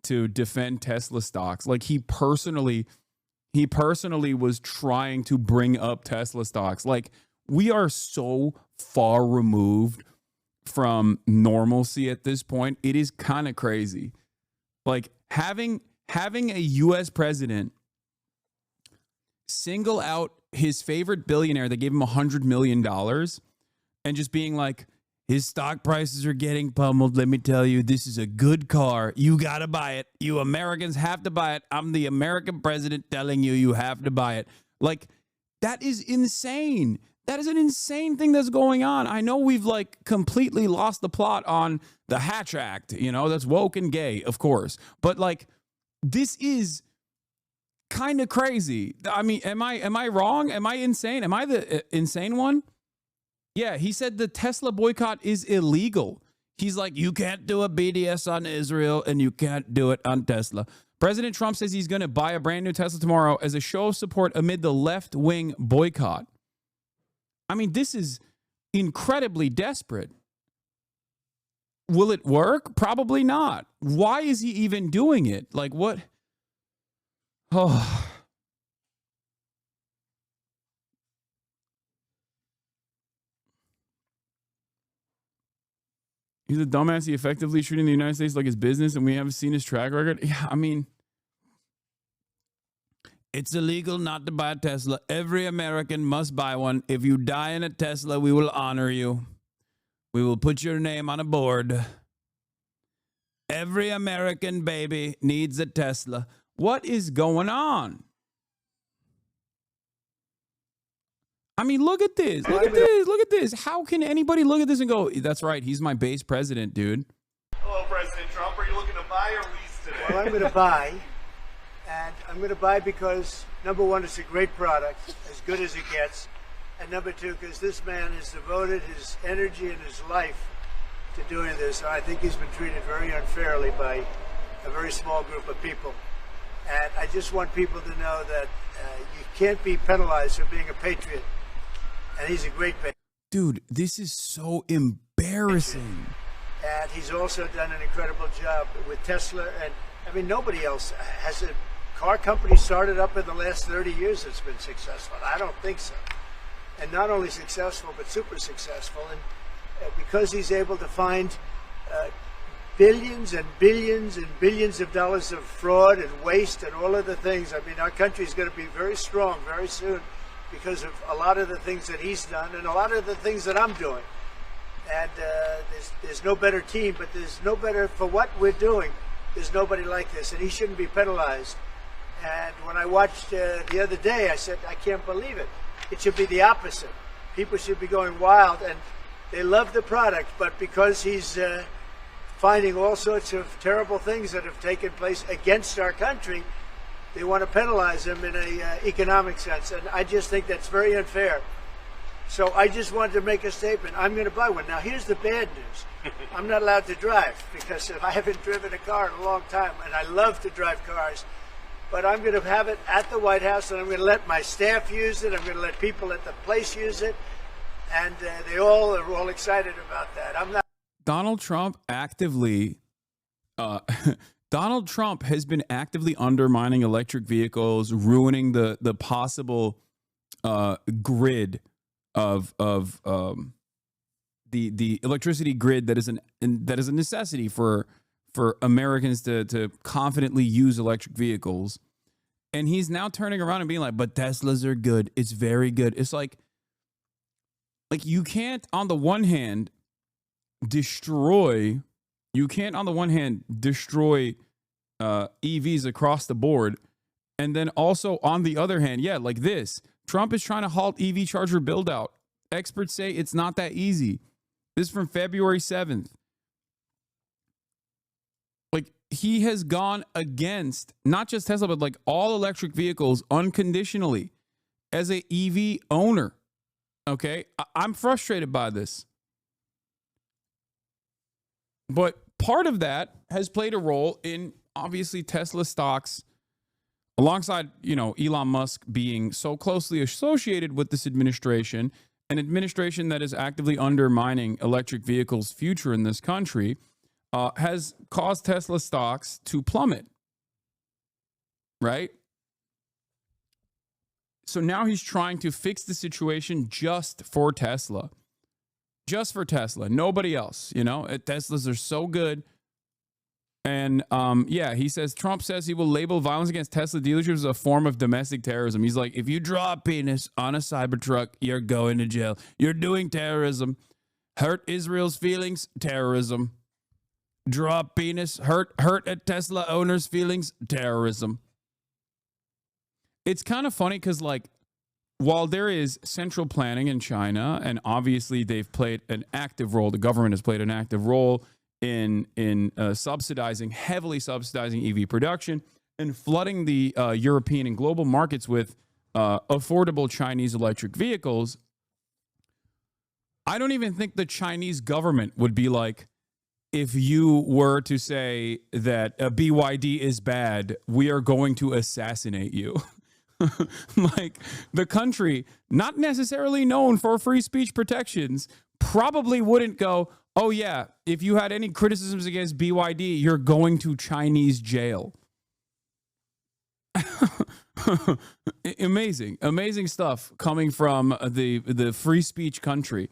to defend Tesla stocks. Like he personally was trying to bring up Tesla stocks. Like we are so far removed from normalcy at this point. It is kind of crazy. Like having a US president single out his favorite billionaire that gave him $100 million and just being like, his stock prices are getting pummeled. Let me tell you, this is a good car. You got to buy it. You Americans have to buy it. I'm the American president telling you, you have to buy it. Like, that is insane. That is an insane thing that's going on. I know we've like completely lost the plot on the Hatch Act, you know, that's woke and gay, of course. But like, this is kind of crazy. I mean, am I wrong? Am I insane? Am I the insane one? Yeah, he said the Tesla boycott is illegal. He's like, you can't do a BDS on Israel and you can't do it on Tesla. President Trump says he's going to buy a brand new Tesla tomorrow as a show of support amid the left-wing boycott. I mean, this is incredibly desperate. Will it work? Probably not. Why is he even doing it? Like, what? Oh. He's a dumbass. He effectively treating the United States like his business, and we haven't seen his track record. Yeah, I mean, it's illegal not to buy a Tesla. Every American must buy one. If you die in a Tesla, we will honor you. We will put your name on a board. Every American baby needs a Tesla. What is going on? I mean, look at this. Look at this. Look at this. How can anybody look at this and go, that's right, he's my base president, dude? Hello, President Trump. Are you looking to buy or lease today? Well, I'm going to buy. And I'm going to buy because, number one, it's a great product, as good as it gets. And number two, because this man has devoted his energy and his life to doing this. And I think he's been treated very unfairly by a very small group of people. And I just want people to know that you can't be penalized for being a patriot. And he's a great patriot. Dude, this is so embarrassing. And he's also done an incredible job with Tesla. And I mean, nobody else has a car company started up in the last 30 years that's been successful. I don't think so. And not only successful, but super successful. And because he's able to find billions and billions and billions of dollars of fraud and waste and all of the things. I mean, our country is going to be very strong very soon because of a lot of the things that he's done and a lot of the things that I'm doing. And there's no better team, but there's no better for what we're doing. There's nobody like this, and he shouldn't be penalized. And when I watched the other day, I said, I can't believe it. It should be the opposite. People should be going wild, and they love the product, but because he's finding all sorts of terrible things that have taken place against our country, they want to penalize him in an economic sense. And I just think that's very unfair. So I just wanted to make a statement. I'm going to buy one. Now, here's the bad news. I'm not allowed to drive because I haven't driven a car in a long time, and I love to drive cars. But I'm going to have it at the White House, and I'm going to let my staff use it. I'm going to let people at the place use it. And they all are all excited about that. I'm not. Donald Trump actively, Donald Trump has been actively undermining electric vehicles, ruining the possible grid of the electricity grid that is a necessity for Americans to confidently use electric vehicles. And he's now turning around and being like, but Teslas are good. It's very good. It's like you can't on the one hand destroy EVs across the board, and then also on the other hand, yeah, like this, Trump is trying to halt EV charger build out. Experts say it's not that easy. This is from February 7th. Like, he has gone against not just Tesla, but like all electric vehicles unconditionally as a EV owner. Okay, I'm frustrated by this. But part of that has played a role in obviously Tesla stocks, alongside, Elon Musk being so closely associated with this administration, an administration that is actively undermining electric vehicles' future in this country. has caused Tesla stocks to plummet. Right? So now he's trying to fix the situation just for Tesla. Just for Tesla. Nobody else. You know, Teslas are so good. And yeah, he says, Trump says he will label violence against Tesla dealerships as a form of domestic terrorism. He's like, if you draw a penis on a Cybertruck, you're going to jail. You're doing terrorism. Hurt Israel's feelings, terrorism. Draw a penis, hurt a Tesla owner's feelings, terrorism. It's kind of funny because, like, while there is central planning in China, and obviously they've played an active role, the government has played an active role in heavily subsidizing EV production and flooding the European and global markets with affordable Chinese electric vehicles. I don't even think the Chinese government would be like, if you were to say that BYD is bad, we are going to assassinate you. Like, the country, not necessarily known for free speech protections, probably wouldn't go, oh yeah, if you had any criticisms against BYD, you're going to Chinese jail. Amazing stuff coming from the free speech country.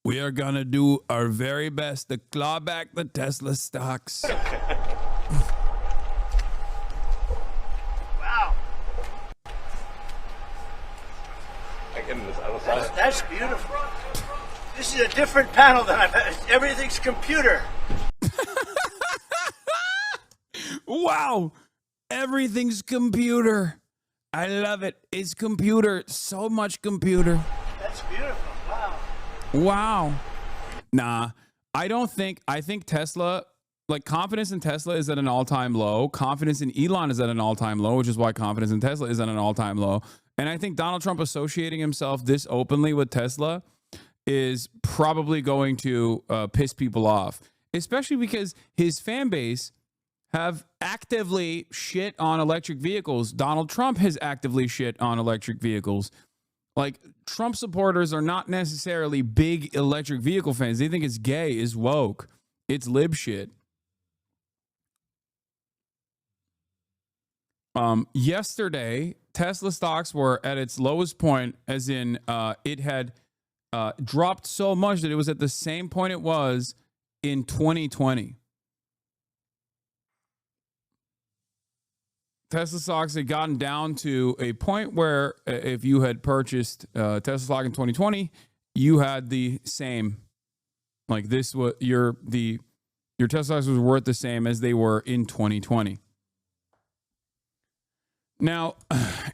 We are going to do our very best to claw back the Tesla stocks. Wow. That's That's beautiful. This is a different panel than I've had. Everything's computer. Wow. Everything's computer. I love it. It's computer. So much computer. That's beautiful. Wow. Wow. Nah, I think Tesla, like, confidence in Tesla is at an all-time low. Confidence in Elon is at an all-time low, which is why confidence in Tesla is at an all-time low. And I think Donald Trump associating himself this openly with Tesla is probably going to piss people off, especially because his fan base have actively shit on electric vehicles. Donald Trump has actively shit on electric vehicles. Like, Trump supporters are not necessarily big electric vehicle fans. They think it's gay, it's woke, it's lib shit. Yesterday, Tesla stocks were at its lowest point, as in it had dropped so much that it was at the same point it was in 2020. Tesla stocks had gotten down to a point where if you had purchased Tesla stock in 2020, you had the same, like, this was your Tesla stocks was worth the same as they were in 2020. Now,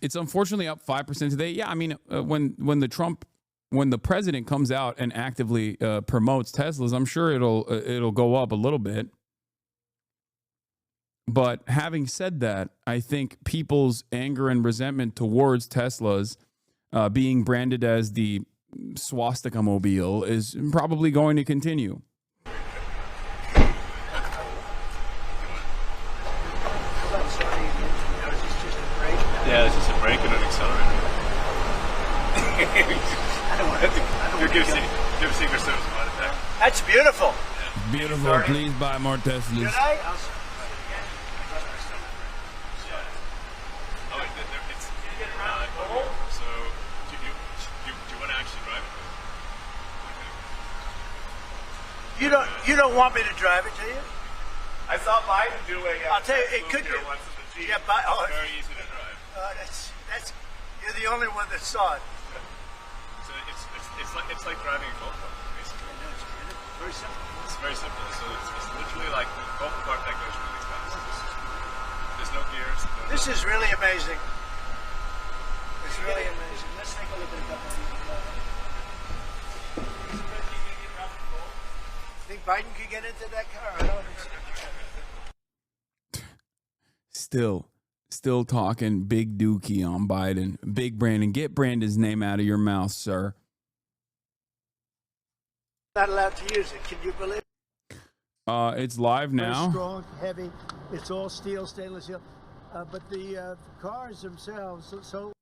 it's unfortunately up 5% today. Yeah, I mean, when the president comes out and actively promotes Teslas, I'm sure it'll go up a little bit. But having said that, I think people's anger and resentment towards Teslas being branded as the swastika mobile is probably going to continue. Yeah, it's just a brake and an accelerator. Give secret service a heart attack. That's beautiful. Beautiful. Please buy more Teslas. Good night. Oh, it's not. So, do you want to actually drive it? You don't want me to drive it, do you? I saw Biden do a. I'll tell you, it could be. Once in the Jeep. Yeah, Very easy to drive. That's you're the only one that saw it. So it's like driving a golf cart, basically. Very simple. It's very simple. So it's literally like the golf cart that goes really fast. There's no gears. This is really amazing. It's really amazing. Let's take a look at a couple of these. Think Biden could get into that car? I don't think so. Still talking big dookie on Biden. Big Brandon. Get Brandon's name out of your mouth, sir. Not allowed to use it. Can you believe it? It's live now. Very strong, heavy. It's all steel, stainless steel. But the cars themselves. So,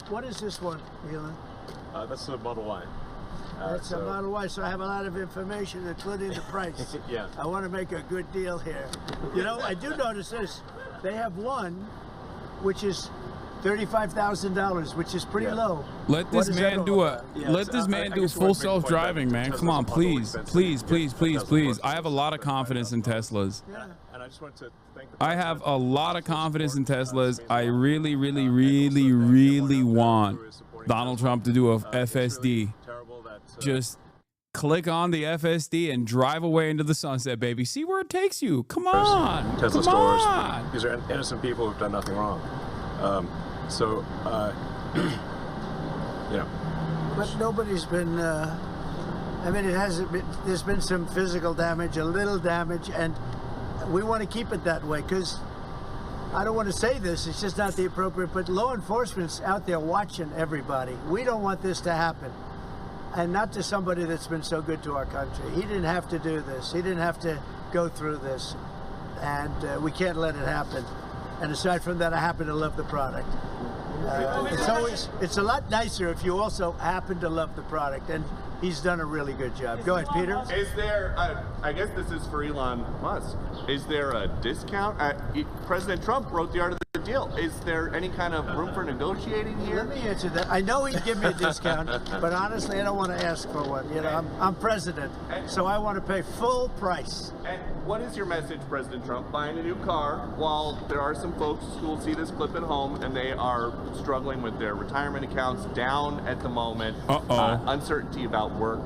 what is this one, Elon? That's a Model Y. That's a Model Y, so I have a lot of information, including the price. Yeah. I want to make a good deal here. You know, I do notice this. They have one, which is $35,000, which is pretty low. Let this man do full self-driving, man. Come on, please. I have a lot of confidence in Teslas. Yeah. And I just want to thank I have a lot of confidence in Teslas. I really, really want Donald Trump to do a FSD. Just click on the FSD and drive away into the sunset, baby. See where it takes you. Come on. Tesla Come stores. on. These are innocent people who've done nothing wrong. You know. But nobody's been, I mean, it hasn't been, there's been some physical damage, a little damage, and we want to keep it that way because I don't want to say this, it's just not the appropriate, but law enforcement's out there watching everybody. We don't want this to happen. And not to somebody that's been so good to our country. He didn't have to do this. He didn't have to go through this. And we can't let it happen. And aside from that, I happen to love the product. It's a lot nicer if you also happen to love the product. And he's done a really good job. Go ahead, Peter. Is there, I guess this is for Elon Musk, is there a discount? President Trump wrote the art of the deal. Is there any kind of room for negotiating here? Let me answer that. I know he'd give me a discount, but honestly, I don't want to ask for one. You know, I'm president, so I want to pay full price. And what is your message, President Trump? Buying a new car while there are some folks who will see this clip at home and they are struggling with their retirement accounts down at the moment. Uncertainty about work.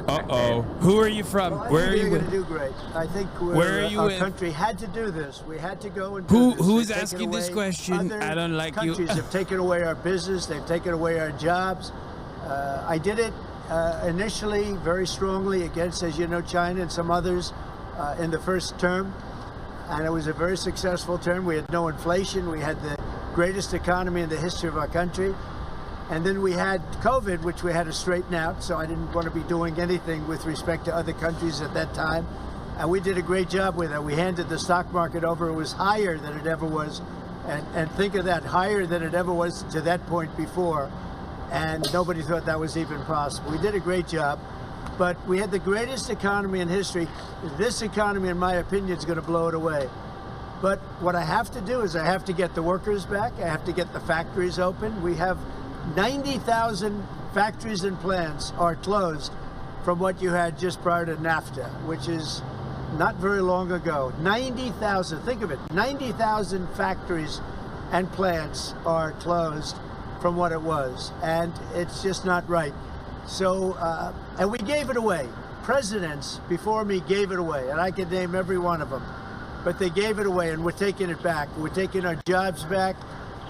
Who are you from? Well, Where are you going to with? do great. I think our country had to do this. We had to go and do this. Who's They've asking taken this away question? other I don't like you. Countries have taken away our business. They've taken away our jobs. I did it initially very strongly against, as you know, China and some others in the first term. And it was a very successful term. We had no inflation. We had the greatest economy in the history of our country. And then we had COVID, which we had to straighten out. So I didn't want to be doing anything with respect to other countries at that time. And we did a great job with it. We handed the stock market over. It was higher than it ever was. And think of that, higher than it ever was to that point before. And nobody thought that was even possible. We did a great job. But we had the greatest economy in history. This economy, in my opinion, is going to blow it away. But what I have to do is I have to get the workers back. I have to get the factories open. We have 90,000 factories and plants are closed from what you had just prior to NAFTA, which is not very long ago. 90,000, think of it, 90,000 factories and plants are closed from what it was. And it's just not right. So, and we gave it away. Presidents before me gave it away, and I could name every one of them. But they gave it away, and we're taking it back. We're taking our jobs back.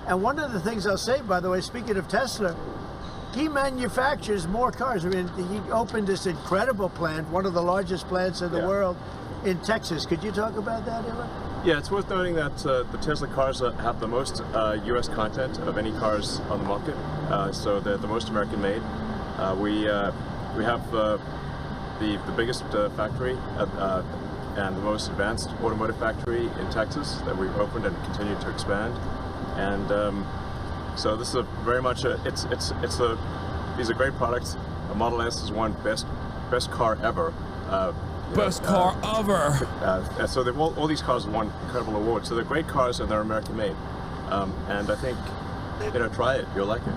And one of the things I'll say, by the way, speaking of Tesla, he manufactures more cars. I mean, he opened this incredible plant, one of the largest plants in the world, in Texas. Could you talk about that, Elon? Yeah, it's worth noting that the Tesla cars have the most U.S. content of any cars on the market. So they're the most American made. We have the biggest factory and the most advanced automotive factory in Texas that we've opened and continue to expand. And so this is very much these are great products. A Model S is one best car ever. Best car ever. So all these cars have won incredible awards. So they're great cars and they're American made. And I think, try it. You'll like it.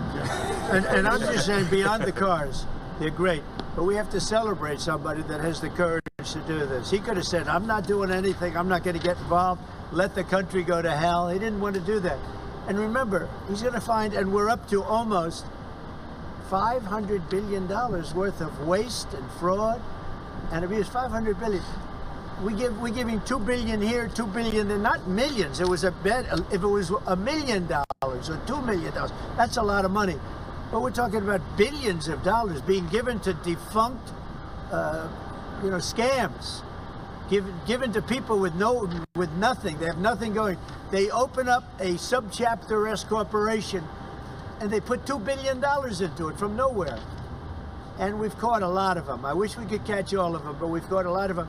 And I'm just saying, beyond the cars, they're great. But we have to celebrate somebody that has the courage to do this. He could have said, I'm not doing anything. I'm not going to get involved. Let the country go to hell. He didn't want to do that. And remember, he's going to find, and we're up to almost $500 billion worth of waste and fraud and abuse. $500 billion. We give him $2 billion here, $2 billion there, not millions. It was a bet. If it was $1 million or $2 million, that's a lot of money. But we're talking about billions of dollars being given to defunct, scams, given to people with nothing. They have nothing going. They open up a subchapter S corporation, and they put $2 billion into it from nowhere. And we've caught a lot of them. I wish we could catch all of them, but we've caught a lot of them.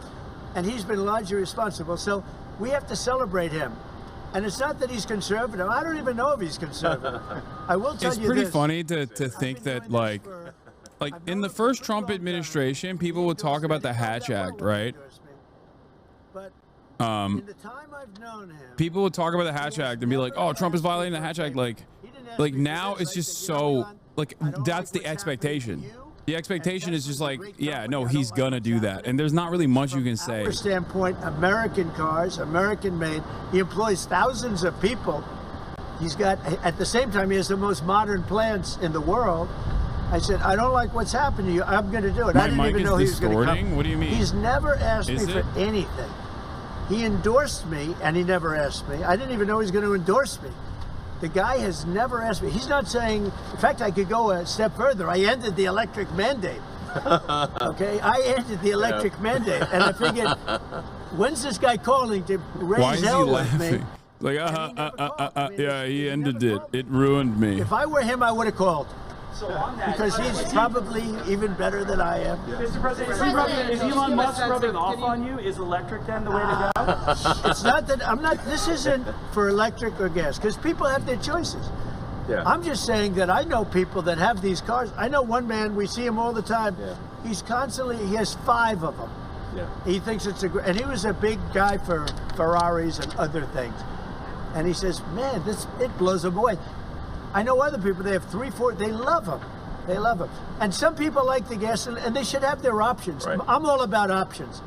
And he's been largely responsible. So we have to celebrate him. And it's not that he's conservative. I don't even know if he's conservative. I will tell you It's pretty this. funny to think that, like in the first Trump administration, people would talk about the Hatch Act, right? But Um, in the time I've known him, people would talk about the Hatch Act and be like, "Oh, Trump is violating the Hatch Act." Like now it's just so like that's the expectation. The expectation is just like, yeah, no, he's gonna do that, and there's not really much you can say. From our standpoint, American cars, American made. He employs thousands of people. He's got, at the same time, he has the most modern plants in the world. I said, I don't like what's happened to you. I'm going to do it. My I didn't mic even is know he was going to distorting? come. What do you mean? He's never asked Is me for it? anything. He endorsed me, and he never asked me. I didn't even know he was going to endorse me. The guy has never asked me. He's not saying, in fact, I could go a step further. I ended the electric mandate. Okay, I ended the electric mandate, and I figured, when's this guy calling to Why raise is he hell with laughing? me? Like, yeah, he ended it. It ruined me. If I were him, I would have called. So on that, Because he's probably even better than I am. Mr. President, is Elon Musk rubbing off on you? Is electric then the way to go? It's not that I'm not. This isn't for electric or gas because people have their choices. Yeah. I'm just saying that I know people that have these cars. I know one man. We see him all the time. Yeah. He's constantly. He has 5 of them. Yeah. He thinks it's a. And he was a big guy for Ferraris and other things. And he says, "Man, it blows him away." I know other people. They have 3, 4. They love them. They love them. And some people like the gas, and they should have their options. Right. I'm all about options.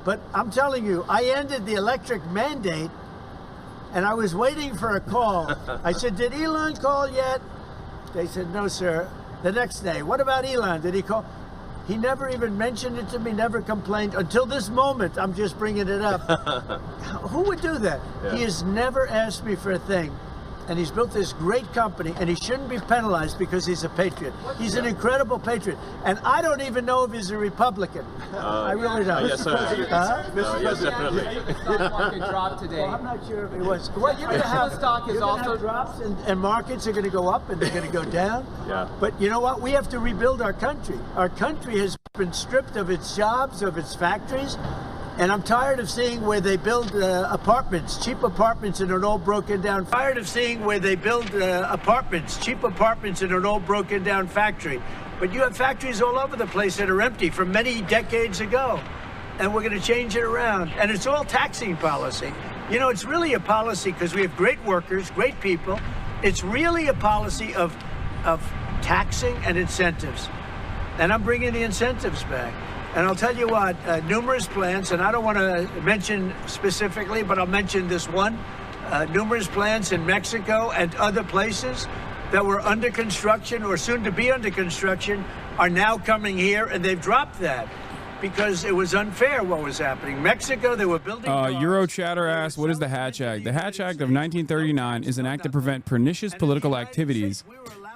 But I'm telling you, I ended the electric mandate, and I was waiting for a call. I said, "Did Elon call yet?" They said, "No, sir." The next day, "What about Elon? Did he call?" He never even mentioned it to me, never complained. Until this moment, I'm just bringing it up. Who would do that? Yeah. He has never asked me for a thing. And he's built this great company, and he shouldn't be penalized because he's a patriot. He's an incredible patriot. And I don't even know if he's a Republican. I really don't. Yes, sir. Yes, definitely. The stock market dropped today. Well, I'm not sure if he was. Well, you're going to have, stock is you're gonna also have drops, and markets are going to go up, and they're going to go down. Yeah. But you know what? We have to rebuild our country. Our country has been stripped of its jobs, of its factories. And I'm tired of seeing where they build apartments, cheap apartments in an old broken down. Tired of seeing where they build apartments, cheap apartments in an old broken down factory. But you have factories all over the place that are empty from many decades ago. And we're going to change it around. And it's all taxing policy. You know, it's really a policy because we have great workers, great people. It's really a policy of taxing and incentives. And I'm bringing the incentives back. And I'll tell you what, numerous plants, and I don't want to mention specifically, but I'll mention this one, numerous plants in Mexico and other places that were under construction or soon to be under construction are now coming here, and they've dropped that because it was unfair what was happening. Mexico, they were building cars. Eurochatter asks, what is the Hatch Act? The Hatch Act of 1939 is an act to prevent pernicious political activities.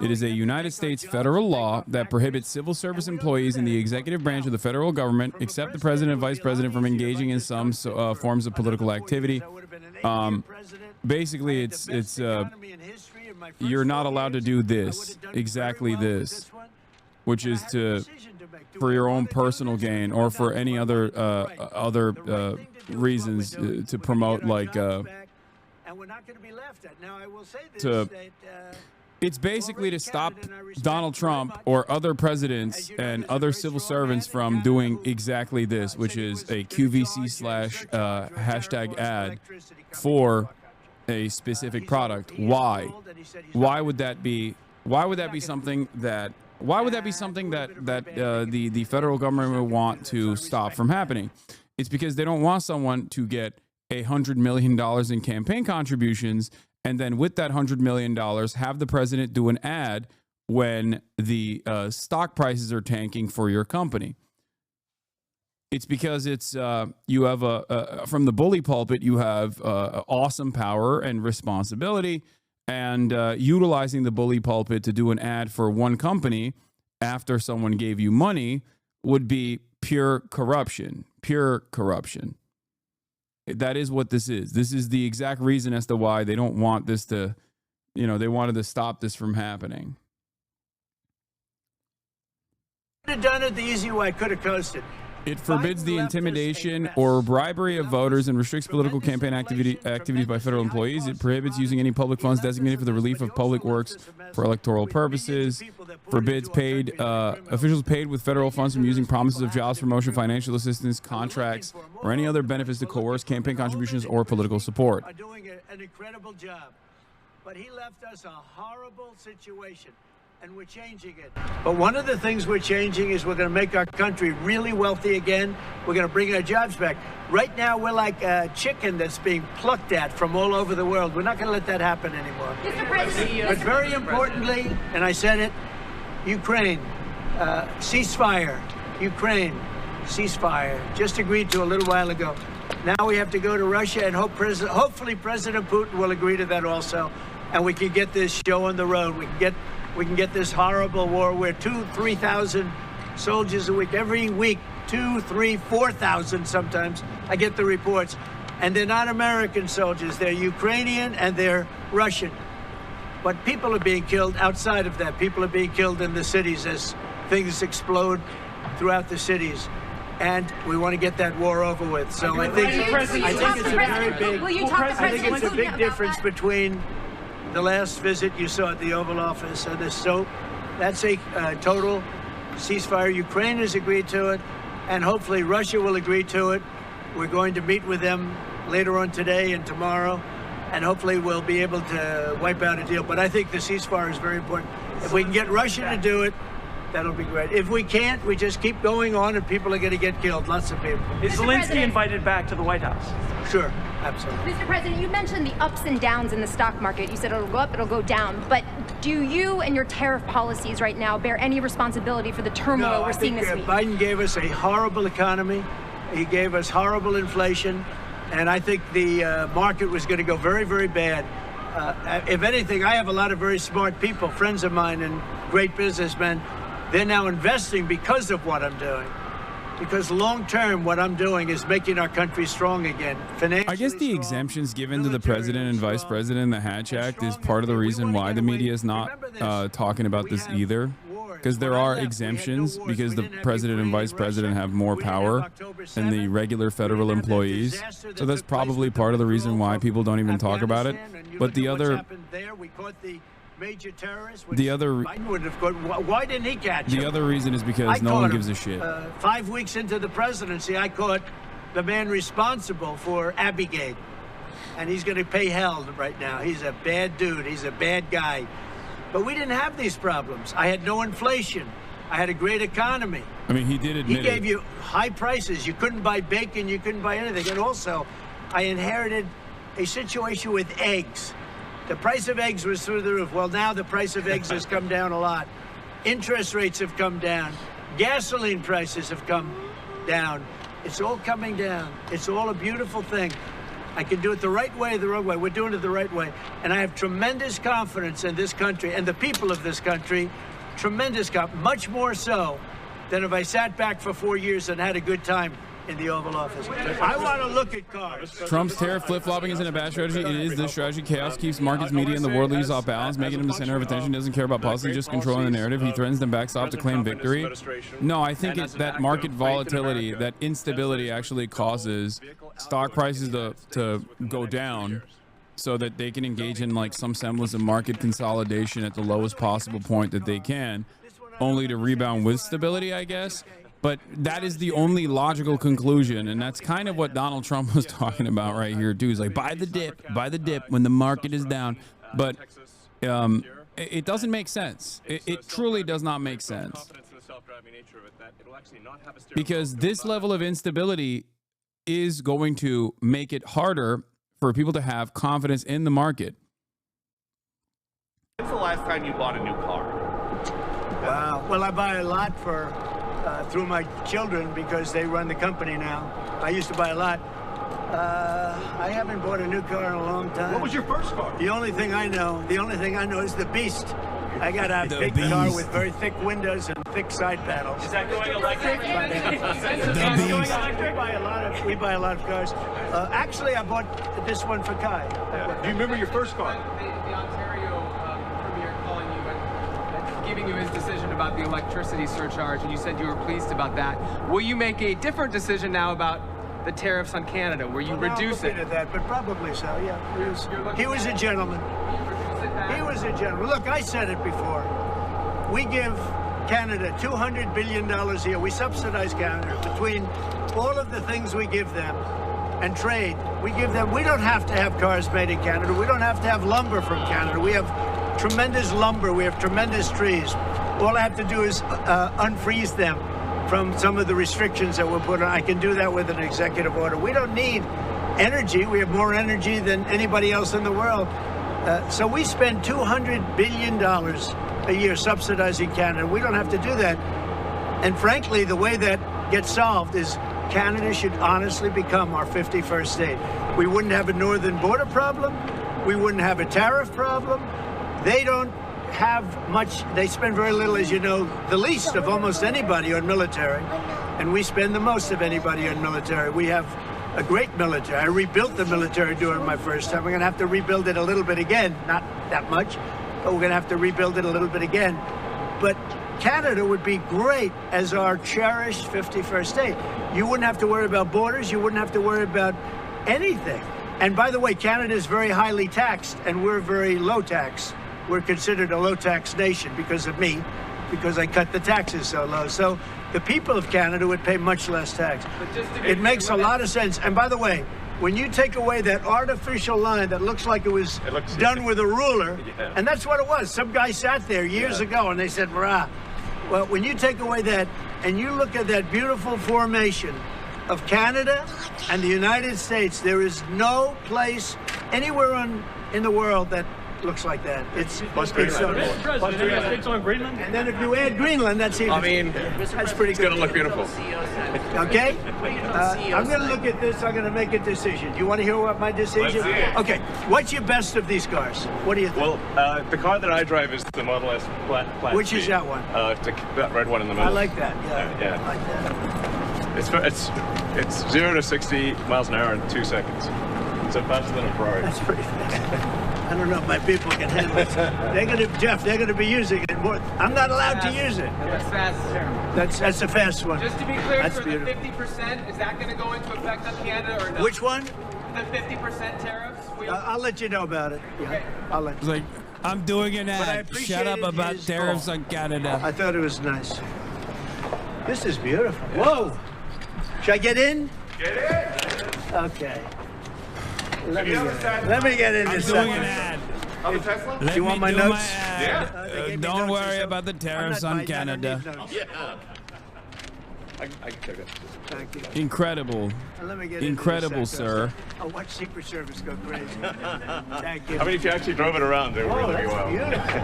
It is a United States federal law that prohibits civil service employees in the executive branch of the federal government, except the president and vice president, from engaging in some forms of political activity. Basically, it's you're not allowed to do this, exactly this, which is for your own personal gain or for any other reasons to promote It's basically to stop Donald Trump or other presidents and other civil servants from doing exactly this, which is a QVC / hashtag ad for a specific product. Why? Why would that be? Why would that be something that? Why would that be something that the federal government would want to stop from happening? It's because they don't want someone to get $100 million in campaign contributions, and then with that $100 million, have the president do an ad when the stock prices are tanking for your company. It's because it's you have from the bully pulpit, you have awesome power and responsibility, and utilizing the bully pulpit to do an ad for one company after someone gave you money would be pure corruption. Pure corruption. That is what this is. This is the exact reason as to why they don't want this to, they wanted to stop this from happening. I could have done it the easy way. I could have coasted. It forbids the intimidation or bribery of voters and restricts political campaign activities by federal employees. It prohibits using any public funds designated for the relief of public works for electoral purposes. Forbids officials paid with federal funds from using promises of jobs, promotion, financial assistance, contracts, or any other benefits to coerce campaign contributions or political support. Are doing an incredible job, but he left us a horrible situation. And we're changing it. But one of the things we're changing is we're going to make our country really wealthy again. We're going to bring our jobs back. Right now, we're like a chicken that's being plucked at from all over the world. We're not going to let that happen anymore. Mr. President, but very importantly, and I said it, Ukraine, ceasefire. Ukraine, ceasefire. Just agreed to a little while ago. Now we have to go to Russia and hopefully President Putin will agree to that also. And we can get this show on the road. We can get this horrible war where 2,000-3,000 soldiers a week, every week, 2,000, 3,000, 4,000 sometimes. I get the reports. And they're not American soldiers. They're Ukrainian and they're Russian. But people are being killed outside of that. People are being killed in the cities as things explode throughout the cities. And we want to get that war over with. So I think it's a big difference between the last visit you saw at the Oval Office and this. So that's a total ceasefire. Ukraine has agreed to it, and hopefully Russia will agree to it. We're going to meet with them later on today and tomorrow, and hopefully we'll be able to wipe out a deal. But I think the ceasefire is very important. If we can get Russia to do it, that'll be great. If we can't, we just keep going on and people are going to get killed. Lots of people. Is Zelensky invited back to the White House? Sure, absolutely. Mr. President, you mentioned the ups and downs in the stock market. You said it'll go up, it'll go down. But do you and your tariff policies right now bear any responsibility for the turmoil we're seeing this week? Biden gave us a horrible economy. He gave us horrible inflation. And I think the market was going to go very, very bad. If anything, I have a lot of very smart people, friends of mine and great businessmen. They're now investing because of what I'm doing. Because long term, what I'm doing is making our country strong again. I guess the exemptions given to the president and vice president in the Hatch Act is part of the reason why the media is not talking about this either. Because there are exemptions because the president and vice president have more power than the regular federal employees. So that's probably part of the reason why people don't even talk about it. But the other... Major terrorists. Why didn't he catch him? The other reason is because no one gives a shit. 5 weeks into the presidency, I caught the man responsible for Abigate. And he's going to pay hell right now. He's a bad dude. He's a bad guy. But we didn't have these problems. I had no inflation. I had a great economy. I mean, he did admit He gave you high prices. You couldn't buy bacon. You couldn't buy anything. And also, I inherited a situation with eggs. The price of eggs was through the roof. Well, now the price of eggs has come down a lot. Interest rates have come down. Gasoline prices have come down. It's all coming down. It's all a beautiful thing. I can do it the right way or the wrong way. We're doing it the right way. And I have tremendous confidence in this country and the people of this country. Tremendous confidence, much more so than if I sat back for 4 years and had a good time in the Oval Office. I want to look at cars. Trump's tariff flip-flopping isn't a bad strategy. It is this strategy. Chaos keeps markets, media, and the world leaves off balance, making him the center of attention. Doesn't care about policy, just controlling the narrative. He threatens to backstop to claim victory. No, I think it's that market volatility, that instability actually causes stock prices to go down so that they can engage in like some semblance of market consolidation at the lowest possible point that they can, only to rebound with stability, I guess. But that is the only logical conclusion, and that's kind of what Donald Trump was talking about right here, too. He's like, buy the dip when the market is down. But it doesn't make sense. It truly does not make sense. Because this level of instability is going to make it harder for people to have confidence in the market. When's the last time you bought a new car? Well, I buy a lot for... through my children because they run the company now. I used to buy a lot. I haven't bought a new car in a long time. What was your first car? The only thing I know is the Beast. I got a big car with very thick windows and thick side panels. Is that going electric? We buy a lot of cars. Actually, I bought this one for Kai. Do you remember your first car? The Ontario Premier calling you and giving you his decision about the electricity surcharge, and you said you were pleased about that. Will you make a different decision now about the tariffs on Canada? Will you reduce it? At that, but probably so. Yeah, he was a gentleman. He was a gentleman. Look, I said it before. We give Canada $200 billion a year. We subsidize Canada between all of the things we give them and trade. We give them. We don't have to have cars made in Canada. We don't have to have lumber from Canada. We have tremendous lumber. We have tremendous trees. All I have to do is unfreeze them from some of the restrictions that were put on. I can do that with an executive order. We don't need energy. We have more energy than anybody else in the world. So we spend $200 billion a year subsidizing Canada. We don't have to do that. And frankly, the way that gets solved is Canada should honestly become our 51st state. We wouldn't have a northern border problem. We wouldn't have a tariff problem. They don't have much. They spend very little, as you know, the least of almost anybody on military. And we spend the most of anybody on military. We have a great military. I rebuilt the military during my first time. We're going to have to rebuild it a little bit again. Not that much, but we're going to have to rebuild it a little bit again. But Canada would be great as our cherished 51st state. You wouldn't have to worry about borders. You wouldn't have to worry about anything. And by the way, Canada is very highly taxed, and we're very low tax. We're considered a low tax nation because of me, because I cut the taxes so low. So the people of Canada would pay much less tax. It makes a lot of sense. And by the way, when you take away that artificial line that looks like it was done with a ruler, and that's what it was. Some guy sat there years ago and they said, "Marah." Well, when you take away that and you look at that beautiful formation of Canada and the United States, there is no place anywhere in the world that looks like that. It's so on Greenland. And then if you add Greenland, that's even. I mean, that's pretty it's good. gonna look beautiful. Okay? I'm going to look at this. I'm going to make a decision. Do you want to hear what my decision? Let's see it. Okay. What's your best of these cars? What do you think? Well, the car that I drive is the Model S Plaid Which is C. that one? That red one in the middle. I like that. Yeah. Yeah. I like that. It's 0 to 60 miles an hour in 2 seconds. So faster than a Ferrari. That's pretty fast. I don't know if my people can handle it. They're going to be using it more. I'm not allowed to use it. That's fast. That's a fast one. Just to be clear, That's for beautiful. the 50%, is that going to go into effect on Canada or no? Which one? The 50% tariffs? I'll let you know about it. Yeah. Okay. I'll let It's you. like, I'm doing an I ad. Shut up appreciated about his tariffs call. on Canada. I thought it was nice. This is beautiful. Whoa. Should I get in? Get in. Okay. Let me get in I'm this. doing an ad. On the Tesla? Let You me want my do notes? my ad. Yeah. They gave me Don't notes or worry something. about the I'm tariffs not on biting, I don't Canada. need notes. I can check it. Thank you. Incredible. Let me get into Incredible, this sir. I'll watch Secret Service go crazy. Thank you. I mean, if you actually drove it around, they would Oh, really be that's wild. beautiful.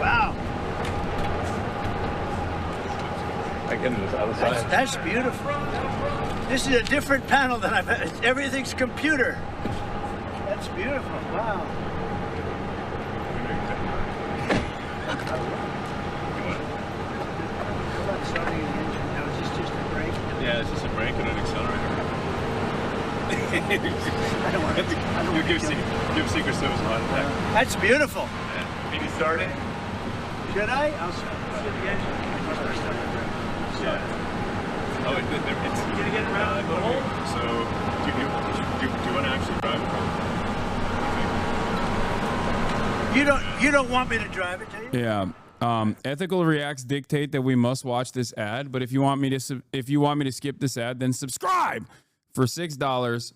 Wow. I get into this other side. That's beautiful. This is a different panel than I've had. Everything's computer. That's beautiful. Wow. Starting an engine. No, is this just a brake? Yeah, it's just a brake and an accelerator. I don't want to. You give Secret Service a heart attack. That's beautiful. Yeah. Can you start it? Should I? I'll start the engine. Yeah. Oh, it's gonna get around the hole. So, do you want to actually drive it? You don't want me to drive it, do you? Yeah. Ethical reacts dictate that we must watch this ad, but if you want me to skip this ad, then subscribe for $6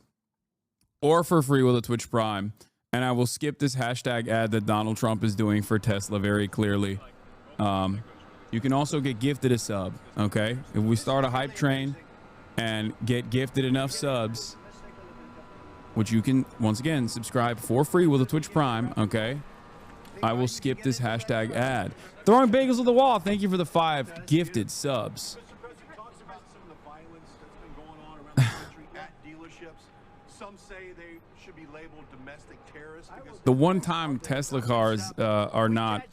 or for free with a Twitch Prime, and I will skip this hashtag ad that Donald Trump is doing for Tesla very clearly. You can also get gifted a sub, okay? If we start a hype train and get gifted enough subs, which you can, once again, subscribe for free with a Twitch Prime, okay? I will skip this hashtag ad. Throwing bagels at the wall. Thank you for the 5 gifted subs. Mr. President talks about some of the violence that's been going on around the country at dealerships. Some say they should be labeled domestic terrorists because The one-time Tesla cars are not,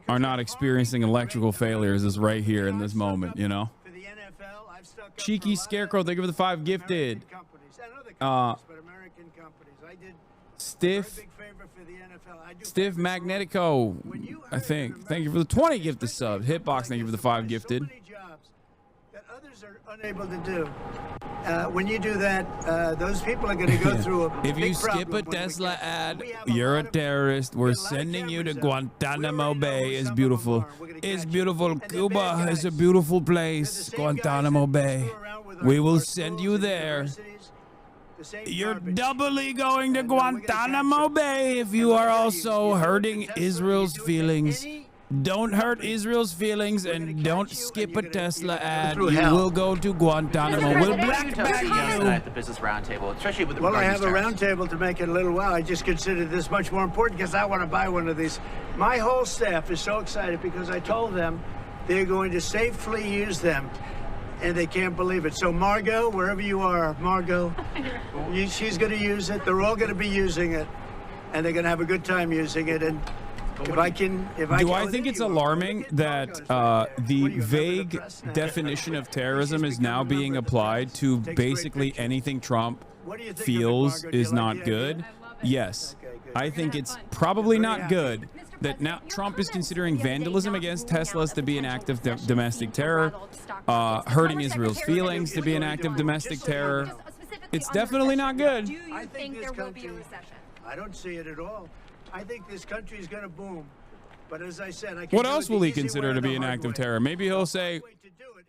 are not experiencing electrical failures is right here in this moment, you know? For the NFL, I've stuck up Cheeky for a lot Scarecrow, thank you for the 5 gifted. American companies and other companies, but American companies. I did Stiff big favor for Stiff Magnetico, I think. Thank you for the 20 gifted subs. Hitbox, thank you for the 5 gifted. That others are unable to do. When you do that, those people are going to go through a If you big skip a problem when Tesla we ad, have you're a lot of- terrorist. We're a lot of sending you to cameras out. Guantanamo We already know Bay. who It's some of beautiful. them are. We're gonna It's catch beautiful. them. And they're Cuba bad is a guys. beautiful They're the place. same Guantanamo guys that Bay. screw around with We our will schools send you and there. universities. The same You're garbage. doubly going to And, we're gonna catch Guantanamo them. Bay if And you let me are tell you, also you do it hurting to Tesla, Israel's you do it to feelings. any Don't hurt Israel's feelings We're gonna and catch don't you, skip and a you're gonna- Tesla you're gonna go ad. through You hell. will go to Guantanamo. Mr. We'll President, black you bag took Yesterday you. at the business roundtable, especially with Well, I regard to have a these tariffs. roundtable to make it a little while. I just considered this much more important because I want to buy one of these. My whole staff is so excited because I told them they're going to safely use them, and they can't believe it. So, Margot, wherever you are, Margot, she's going to use it. They're all going to be using it, and they're going to have a good time using it. And if I can, Do I think it's alarming that the vague definition of terrorism is now being applied to basically anything Trump feels is not good? Yes. I think it's probably not good that now Trump is considering vandalism against Teslas to be an act of domestic terror, hurting Israel's feelings to be an act of domestic terror. It's definitely not good. Do you think there will be a recession? I don't see it at all. I think this country is going to boom. But as I said, I can What do else it the will he easy consider way or to the be an hard act of way. terror? Maybe he'll say,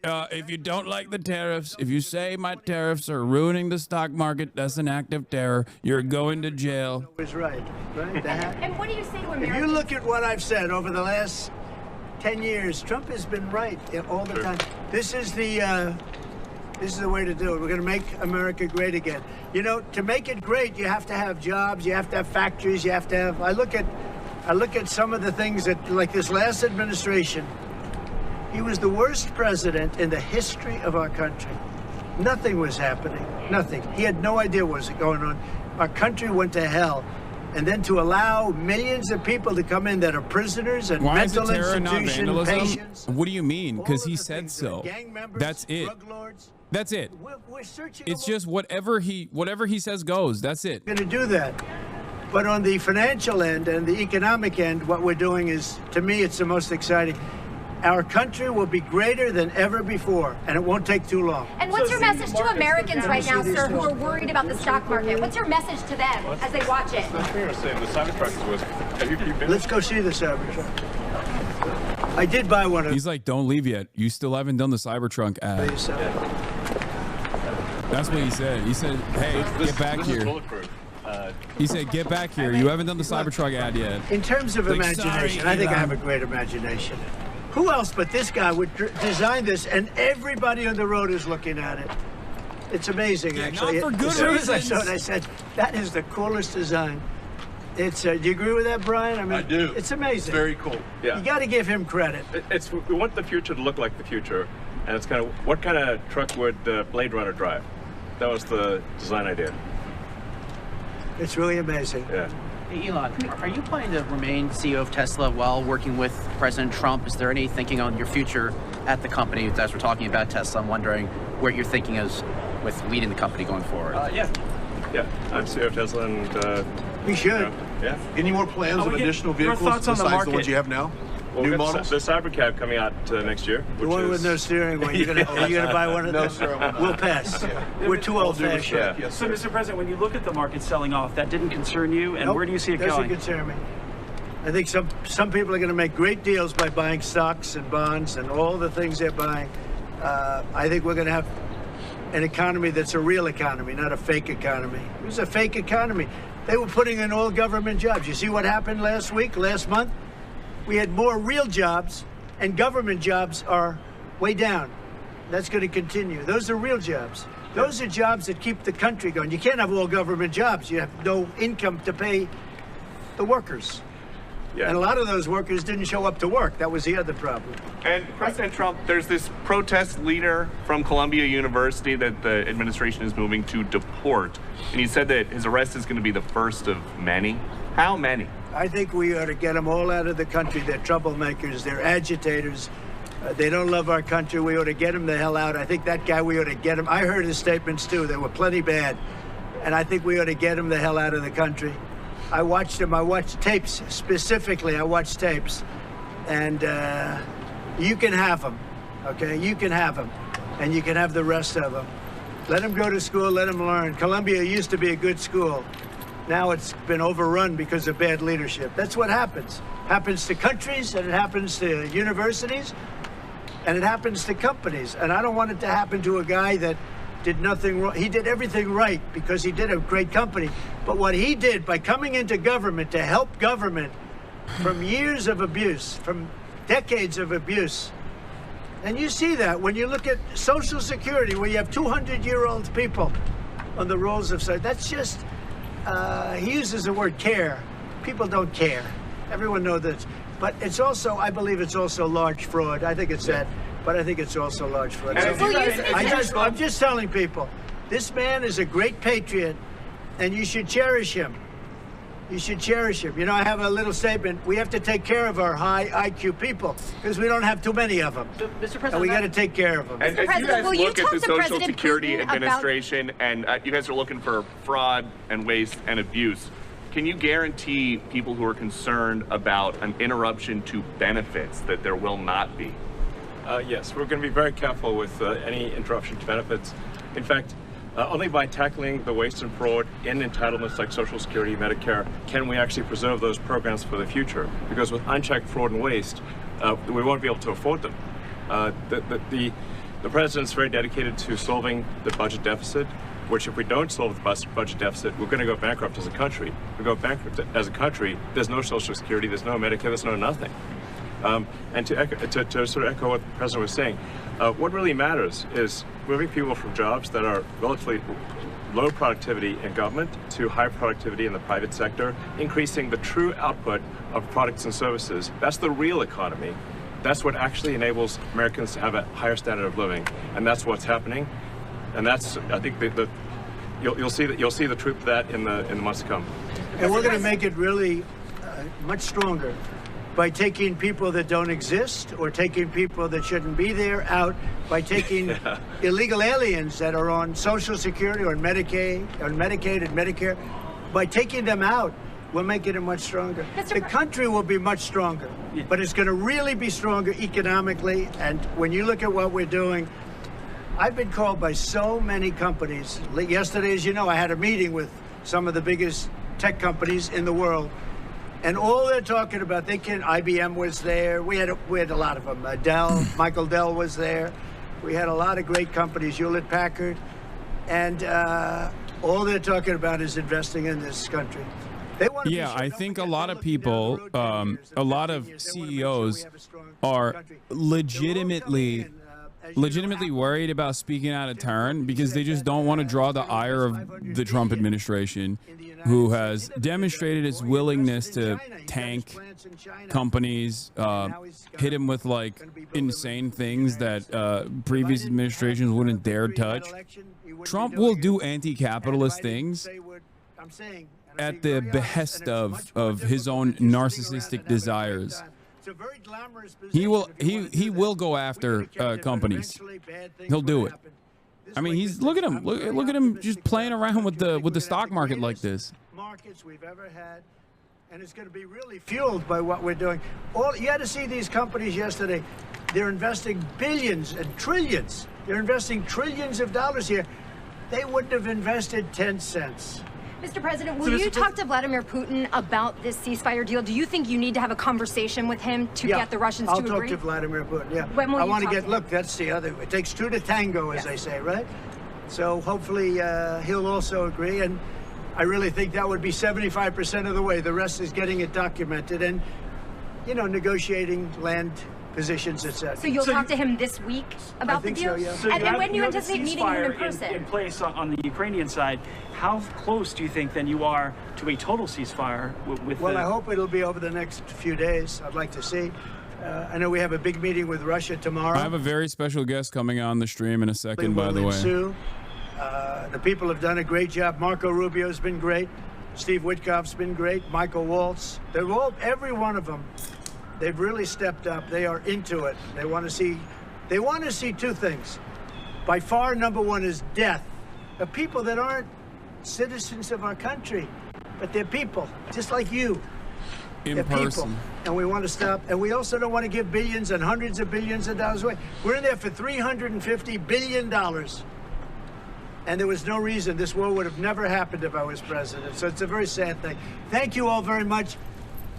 if you don't like the tariffs, if you say my tariffs are ruining the stock market, that's an act of terror. You're going to jail. Was right. That- And what do you say to If Americans? you look at what I've said over the last 10 years, Trump has been right all the time. This is the way to do it. We're going to make America great again. You know, to make it great, you have to have jobs, you have to have factories, you have to have. I look at some of the things that, like this last administration, he was the worst president in the history of our country. Nothing was happening. Nothing. He had no idea what was going on. Our country went to hell. And then to allow millions of people to come in that are prisoners and Why is it mental terror, not institution vandalism? patients. What do you mean? all Because of he the said things, so. gang members, That's it. drug lords. That's it. We're searching. It's just whatever he says goes. That's it. going to do that. But on the financial end and the economic end, what we're doing is, to me, it's the most exciting. Our country will be greater than ever before, and it won't take too long. And what's your message to Americans right now, sir, who are worried about the stock market? What's your message to them as they watch it? The thing I was saying, the Cybertruck was. Have you been? Let's go see the Cybertruck. I did buy one of He's like, don't leave yet. You still haven't done the Cybertruck ad. these. That's what he said. He said, hey, get back This is here. bulletproof. He said, get back here. You haven't done the Cybertruck ad yet. In terms of Like, imagination, sorry, I think I Elon. have a great imagination. Who else but this guy would design this, and everybody on the road is looking at it. It's amazing, Yeah, actually. not for good as soon as I saw reasons. it, I said, that is the coolest design. It's. Do you agree with that, Brian? I mean, I do. It's amazing. It's very cool. Yeah. You got to give him credit. We want the future to look like the future, and it's kind of what kind of truck would Blade Runner drive? That was the design idea. It's really amazing. Yeah. Hey, Elon, are you planning to remain CEO of Tesla while working with President Trump? Is there any thinking on your future at the company? As we're talking about Tesla, I'm wondering what your thinking is with leading the company going forward. Yeah. I'm CEO of Tesla, and We should. yeah. Any more plans I of would get additional your vehicles thoughts on the besides the ones market. you have now? Well, New we've got models? the Cybercab coming out next year. The Which one is, with no steering wheel. You're gonna buy one of No, those? sir, I will not. We'll pass. We're too old-fashioned. Yeah. Yes, So, sir. Mr. President, when you look at the market selling off, that didn't concern you, and Nope, where do you see it doesn't going? concern me. I think some people are going to make great deals by buying stocks and bonds and all the things they're buying. I think we're going to have an economy that's a real economy, not a fake economy. It was a fake economy. They were putting in all government jobs. You see what happened last month? We had more real jobs, and government jobs are way down. That's going to continue. Those are real jobs. Those are jobs that keep the country going. You can't have all government jobs. You have no income to pay the workers. Yeah. And a lot of those workers didn't show up to work. That was the other problem. And President Trump, there's this protest leader from Columbia University that the administration is moving to deport. And he said that his arrest is going to be the first of many. How many? I think we ought to get them all out of the country. They're troublemakers. They're agitators. They don't love our country. We ought to get him the hell out. I think that guy, we ought to get him. I heard his statements, too. They were plenty bad. And I think we ought to get him the hell out of the country. I watched him. I watched tapes specifically. I watched tapes, and you can have them, okay? You can have them, and you can have the rest of them. Let them go to school. Let them learn. Columbia used to be a good school. Now it's been overrun because of bad leadership. That's what happens. Happens to countries, and it happens to universities, and it happens to companies. And I don't want it to happen to a guy that did nothing wrong. He did everything right because he did a great company. But what he did by coming into government to help government from years of abuse, from decades of abuse, and you see that when you look at Social Security, where you have 200-year-old people on the rolls of society. That's just, he uses the word care. People don't care. Everyone knows that. But it's also, I believe it's also large fraud. I think it's that, but I think it's also large fraud. So I'm just telling people, this man is a great patriot, and you should cherish him. You should cherish him. You know, I have a little statement. We have to take care of our high IQ people because we don't have too many of them. Mr. President, and we got to take care of them. And as you guys look at the Social Security Administration, and you guys are looking for fraud and waste and abuse, can you guarantee people who are concerned about an interruption to benefits that there will not be? Yes, we're going to be very careful with any interruption to benefits. In fact, only by tackling the waste and fraud in entitlements like Social Security, Medicare, can we actually preserve those programs for the future. Because with unchecked fraud and waste, we won't be able to afford them. The president's very dedicated to solving the budget deficit, which if we don't solve the budget deficit, we're going to go bankrupt as a country. If we go bankrupt as a country, there's no Social Security, there's no Medicare, there's no nothing. And to sort of echo what the president was saying, what really matters is moving people from jobs that are relatively low productivity in government to high productivity in the private sector, increasing the true output of products and services. That's the real economy. That's what actually enables Americans to have a higher standard of living, and that's what's happening. And that's, I think, you'll see the truth of that in the months to come. And we're going to make it really much stronger by taking people that don't exist or taking people that shouldn't be there out, by taking illegal aliens that are on Social Security or Medicaid and Medicare, by taking them out, we're making it much stronger. The country will be much stronger, but it's going to really be stronger economically. And when you look at what we're doing, I've been called by so many companies. Yesterday, as you know, I had a meeting with some of the biggest tech companies in the world. And all they're talking about, IBM was there. We had a lot of them. Dell, Michael Dell was there. We had a lot of great companies, Hewlett Packard. And all they're talking about is investing in this country. Yeah, I think a lot of people, a lot of CEOs are legitimately worried about speaking out of turn because they just don't want to draw the ire of the Trump administration, who has demonstrated its willingness to tank companies, hit him with like insane things that previous administrations wouldn't dare touch. Trump will do anti-capitalist things at the behest of his own narcissistic desires. He will go after companies. He'll do it. I mean, look at him. Look at him just playing around with the stock market like this. Markets we've ever had, and it's going to be really fueled by what we're doing. You had to see these companies yesterday. They're investing billions and trillions. They're investing trillions of dollars here. They wouldn't have invested 10 cents. Mr. President, will you talk to Vladimir Putin about this ceasefire deal? Do you think you need to have a conversation with him to get the Russians to agree? I'll talk to Vladimir Putin, yeah. When will I want to get, look, that's the other, it takes two to tango, as they say, right? So hopefully he'll also agree, and I really think that would be 75% of the way. The rest is getting it documented and, you know, negotiating land positions, etc. So you'll talk to him this week about the deal? So, yeah. So and when do you anticipate meeting him in person? In place on the Ukrainian side, how close do you think then you are to a total ceasefire with Well, I hope it'll be over the next few days. I'd like to see. I know we have a big meeting with Russia tomorrow. I have a very special guest coming on the stream in a second, by the way. The people have done a great job. Marco Rubio's been great. Steve Witkoff's been great. Michael Waltz. They're all, every one of them. They've really stepped up. They are into it. They want to see two things. By far, number one is death of people that aren't citizens of our country. but they're people, just like you. In They're people, person. and we want to stop. And we also don't want to give billions and hundreds of billions of dollars away. We're in there for $350 billion. And there was no reason this war would have never happened if I was president. So it's a very sad thing. Thank you all very much.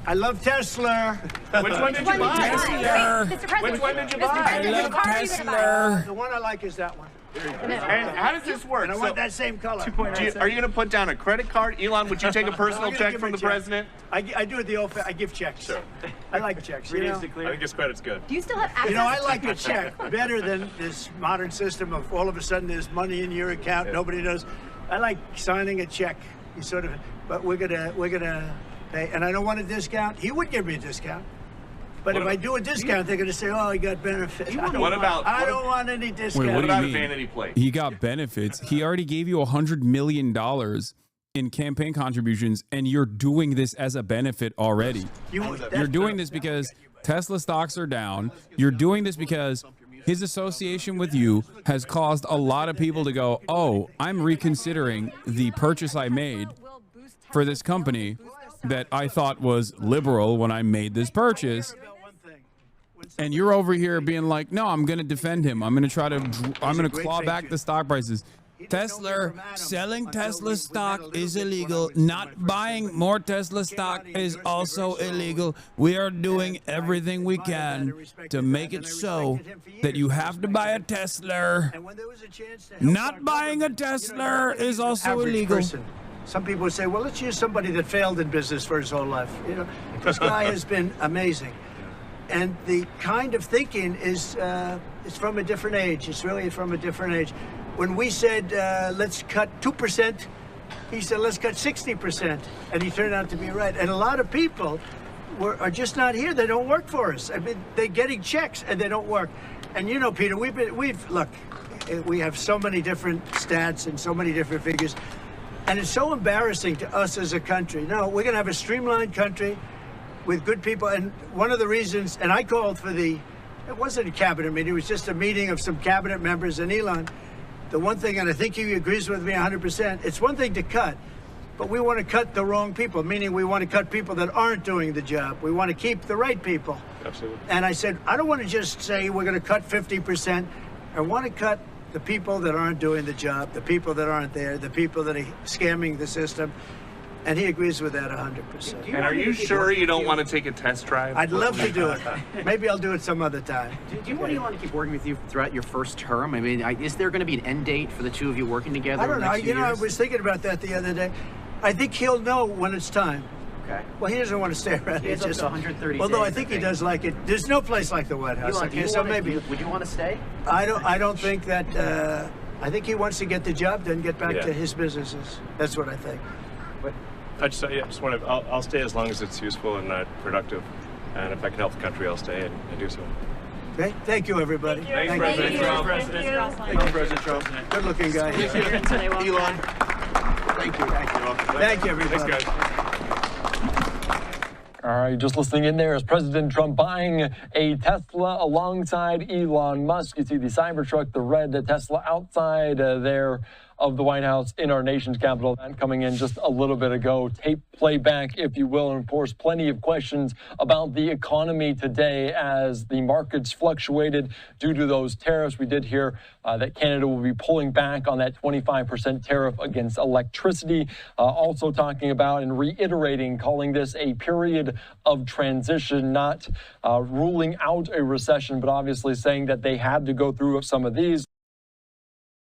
I love Tesla. Which one did you buy? Tesla. Which one did you buy? I love Tesla. The one I like is that one. And how does this work? And I want that same color. Are you going to put down a credit card? Elon, would you take a personal I'm gonna check give from him the a check. president? I do it the old. I give checks. Sure. I like checks. You know? I think his credit's good. Do you still have access? You know, I like a check better than this modern system of all of a sudden there's money in your account, nobody knows. I like signing a check. You sort of, but we're gonna pay, and I don't want a discount. He would give me a discount, but if I do a discount, they're gonna say, "Oh, he got benefits." I don't want any discount. Wait, what do you mean? Vanity plate? He got benefits. He already gave you $100 million in campaign contributions, and you're doing this as a benefit already. You're doing this because Tesla stocks are down. You're doing this because his association with you has caused a lot of people to go, oh, I'm reconsidering the purchase I made for this company that I thought was liberal when I made this purchase. And you're over here being like, no, I'm going to defend him. I'm going to claw back the stock prices. Tesla, selling Tesla stock is illegal. Not buying more Tesla stock is also illegal. We are doing everything we can to make it so that you have to buy a Tesla. Not buying a Tesla is also illegal. Some people would say, well, let's use somebody that failed in business for his whole life. You know, this guy has been amazing. And the kind of thinking is it's from a different age. It's really from a different age. When we said, let's cut 2%, he said, let's cut 60%. And he turned out to be right. And a lot of people are just not here. They don't work for us. I mean, they're getting checks and they don't work. And you know, Peter, look, we have so many different stats and so many different figures. And it's so embarrassing to us as a country. No, we're going to have a streamlined country with good people. And one of the reasons, and I called for it wasn't a cabinet meeting, it was just a meeting of some cabinet members and Elon. The one thing, and I think he agrees with me 100%, it's one thing to cut, but we want to cut the wrong people, meaning we want to cut people that aren't doing the job. We want to keep the right people. Absolutely. And I said, I don't want to just say we're going to cut 50%. I want to cut the people that aren't doing the job, the people that aren't there, the people that are scamming the system. And he agrees with that 100%. And are you sure you don't want to take a test drive? I'd love to do it. Maybe I'll do it some other time. Do you want Elon to keep working with you throughout your first term? I mean, is there going to be an end date for the two of you working together? I don't know. You know, I was thinking about that the other day. I think he'll know when it's time. Okay. Well, he doesn't want to stay around. He has up to 130 although days, I think he does like it. There's no place like the White House. Elon, Okay, so maybe. Would you want to stay? I don't think that. I think he wants to get the job done, get back to his businesses. That's what I think. But I just want to. I'll stay as long as it's useful and productive, and if I can help the country, I'll stay and do so. Okay. Thank you, everybody. Thanks, Thank President you. Trump. Thank you, President Trump. Good-looking guy. Elon. Thank you. Thank you, everybody. Thanks, guys. All right, just listening in there is President Trump buying a Tesla alongside Elon Musk. You see the Cybertruck, the red Tesla outside there of the White House in our nation's capital. And coming in just a little bit ago, tape playback, if you will. And of course, plenty of questions about the economy today as the markets fluctuated due to those tariffs. We did hear that Canada will be pulling back on that 25% tariff against electricity. Also talking about and reiterating, calling this a period of transition, not ruling out a recession, but obviously saying that they had to go through some of these.